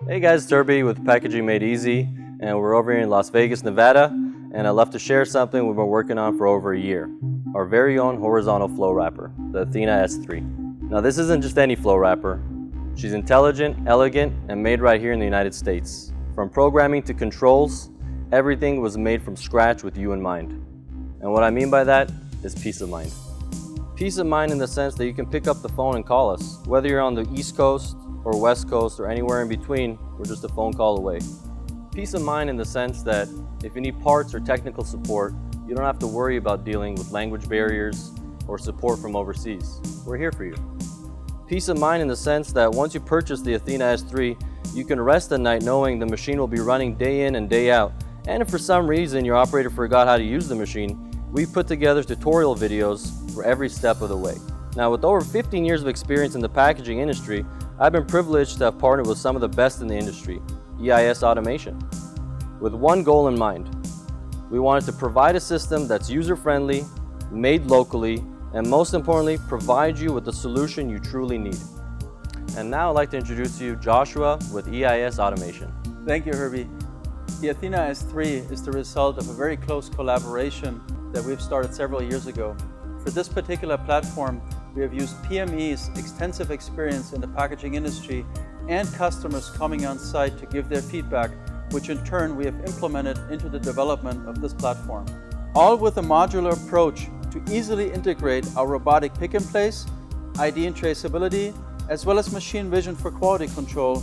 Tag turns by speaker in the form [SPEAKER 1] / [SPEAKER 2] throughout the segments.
[SPEAKER 1] Hey guys, Derby with Packaging Made Easy, and we're over here in Las Vegas, Nevada, and I'd love to share something we've been working on for over a year. Our very own horizontal flow wrapper, the ATHENA-S3. Now this isn't just any flow wrapper. She's intelligent, elegant, and made right here in the United States. From programming to controls, everything was made from scratch with you in mind. And what I mean by that is peace of mind. Peace of mind in the sense that you can pick up the phone and call us. Whether you're on the East Coast or West Coast or anywhere in between, we're just a phone call away. Peace of mind in the sense that if you need parts or technical support, you don't have to worry about dealing with language barriers or support from overseas. We're here for you. Peace of mind in the sense that once you purchase the ATHENA-S3, you can rest at night knowing the machine will be running day in and day out. And if for some reason your operator forgot how to use the machine, we've put together tutorial videos for every step of the way. Now, with over 15 years of experience in the packaging industry, I've been privileged to have partnered with some of the best in the industry, EIS Automation, with one goal in mind. We wanted to provide a system that's user-friendly, made locally, and most importantly, provide you with the solution you truly need. And now I'd like to introduce to you Joshua with EIS Automation.
[SPEAKER 2] Thank you, Herbie. The ATHENA-S3 is the result of a very close collaboration that we've started several years ago. For this particular platform, we have used PME's extensive experience in the packaging industry and customers coming on site to give their feedback, which in turn we have implemented into the development of this platform. All with a modular approach to easily integrate our robotic pick and place, ID and traceability, as well as machine vision for quality control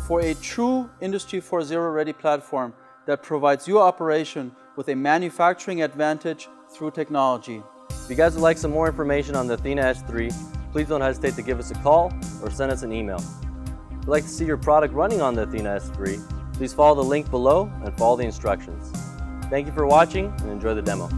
[SPEAKER 2] for a true Industry 4.0 ready platform that provides your operation with a manufacturing advantage through technology.
[SPEAKER 1] If you guys would like some more information on the ATHENA-S3, please don't hesitate to give us a call or send us an email. If you'd like to see your product running on the ATHENA-S3, please follow the link below and follow the instructions. Thank you for watching and enjoy the demo.